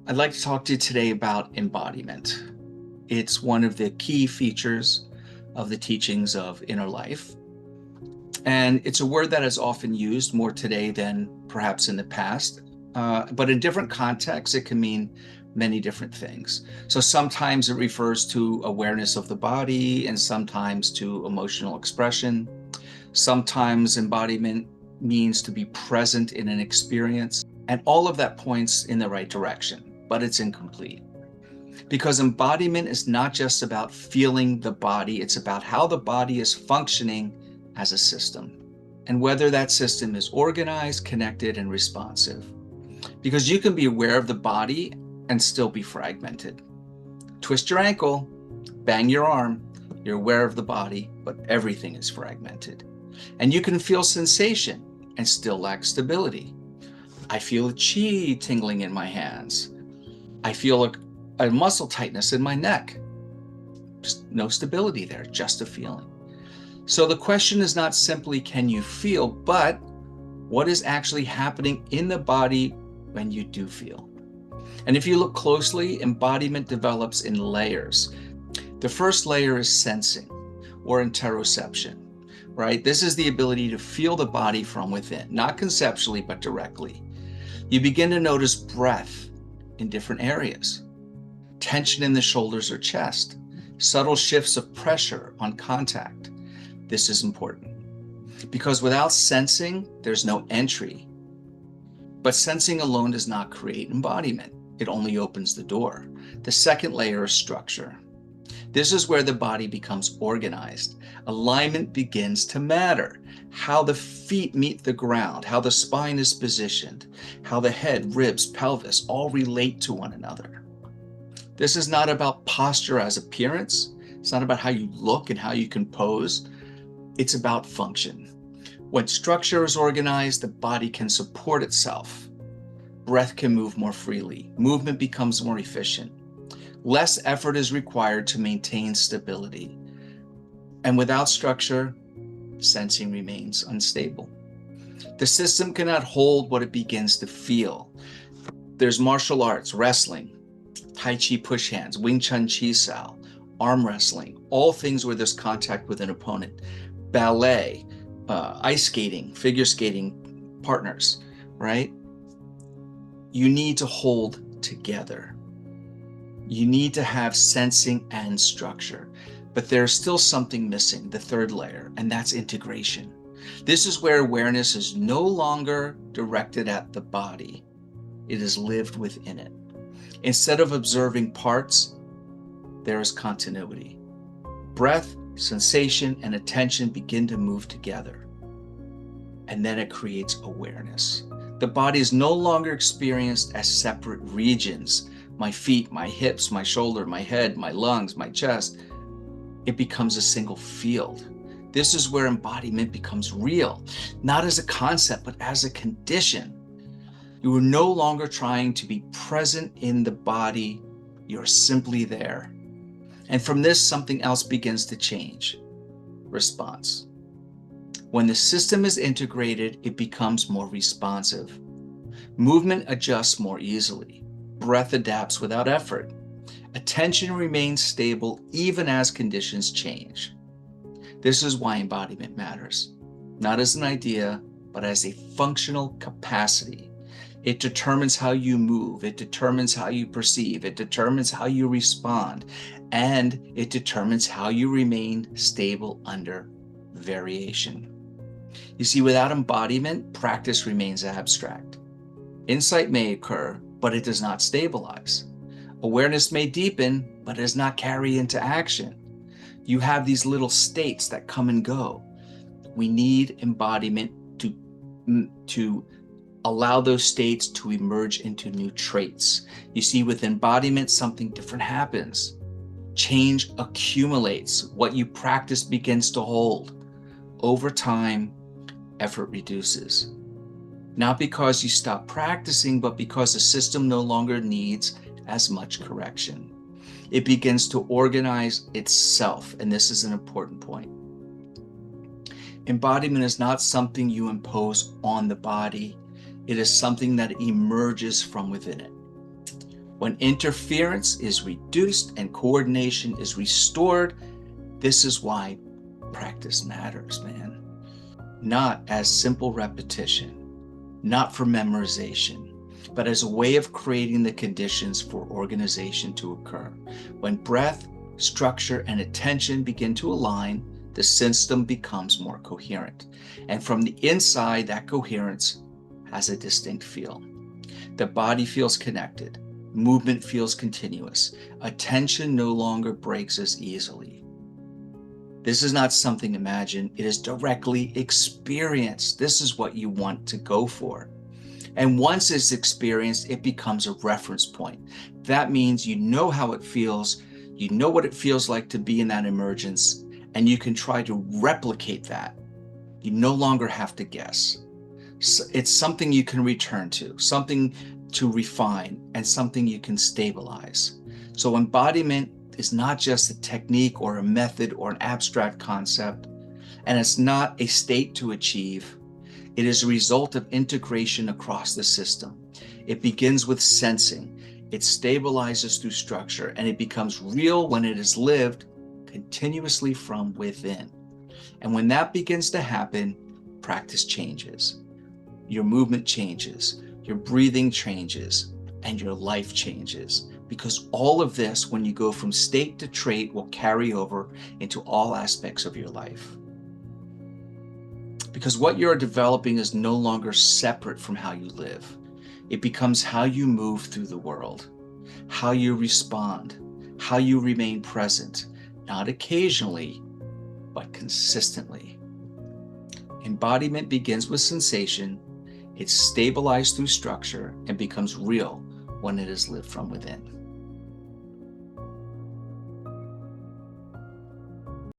I'd like to talk to you today about embodiment. It's one of the key features of the teachings of inner life. And it's a word that is often used more today than perhaps in the past. But in different contexts, it can mean many different things. So sometimes it refers to awareness of the body, and sometimes to emotional expression. Sometimes embodiment means to be present in an experience. And all of that points in the right direction, but it's incomplete. Because embodiment is not just about feeling the body, it's about how the body is functioning as a system, and whether that system is organized, connected, and responsive. Because you can be aware of the body and still be fragmented. Twist your ankle, bang your arm, you're aware of the body, but everything is fragmented. And you can feel sensation and still lack stability. I feel a chi tingling in my hands. I feel a muscle tightness in my neck. Just no stability there, just a feeling. So the question is not simply, can you feel, but what is actually happening in the body when you do feel? And if you look closely, embodiment develops in layers. The first layer is sensing or interoception, right? This is the ability to feel the body from within, not conceptually, but directly. You begin to notice breath in different areas, tension in the shoulders or chest, subtle shifts of pressure on contact. This is important because without sensing, there's no entry. But sensing alone does not create embodiment. It only opens the door. The second layer is structure. This is where the body becomes organized. Alignment begins to matter. How the feet meet the ground, how the spine is positioned, how the head, ribs, pelvis all relate to one another. This is not about posture as appearance. It's not about how you look and how you can pose. It's about function. When structure is organized, the body can support itself. Breath can move more freely. Movement becomes more efficient. Less effort is required to maintain stability. And without structure, sensing remains unstable. The system cannot hold what it begins to feel. There's martial arts, wrestling, Tai Chi push hands, Wing Chun Chi Sao, arm wrestling, all things where there's contact with an opponent, ballet, ice skating, figure skating partners, right? You need to hold together. You need to have sensing and structure, but there's still something missing, the third layer, and that's integration. This is where awareness is no longer directed at the body. It is lived within it. Instead of observing parts, there is continuity. Breath, sensation, and attention begin to move together. And then it creates awareness. The body is no longer experienced as separate regions. My feet, my hips, my shoulder, my head, my lungs, my chest. It becomes a single field. This is where embodiment becomes real, not as a concept, but as a condition. You are no longer trying to be present in the body. You're simply there. And from this, something else begins to change. Response. When the system is integrated, it becomes more responsive. Movement adjusts more easily. Breath adapts without effort. Attention remains stable even as conditions change. This is why embodiment matters, not as an idea, but as a functional capacity. It determines how you move, it determines how you perceive, it determines how you respond, and it determines how you remain stable under variation. You see, without embodiment, practice remains abstract. Insight may occur, but it does not stabilize. Awareness may deepen, but it does not carry into action. You have these little states that come and go. We need embodiment to allow those states to emerge into new traits. You see, with embodiment, something different happens. Change accumulates. What you practice begins to hold. Over time, effort reduces. Not because you stop practicing, but because the system no longer needs as much correction. It begins to organize itself, and this is an important point. Embodiment is not something you impose on the body. It is something that emerges from within it. when interference is reduced and coordination is restored. This is why practice matters, man. Not as simple repetition, not for memorization, but as a way of creating the conditions for organization to occur. When breath, structure, and attention begin to align, the system becomes more coherent. And from the inside, that coherence has a distinct feel. The body feels connected. Movement feels continuous. Attention no longer breaks as easily. This is not something imagined. It is directly experienced. This is what you want to go for. And once it's experienced, it becomes a reference point. That means you know how it feels. You know what it feels like to be in that emergence, and you can try to replicate that. You no longer have to guess. It's something you can return to, something to refine, and something you can stabilize. So embodiment is not just a technique or a method or an abstract concept, and it's not a state to achieve. It is a result of integration across the system. It begins with sensing. It stabilizes through structure, and it becomes real when it is lived continuously from within. And when that begins to happen, practice changes. Your movement changes, your breathing changes, and your life changes. Because all of this, when you go from state to trait, will carry over into all aspects of your life. Because what you're developing is no longer separate from how you live. It becomes how you move through the world, how you respond, how you remain present, not occasionally, but consistently. Embodiment begins with sensation. It's stabilized through structure and becomes real when it is lived from within.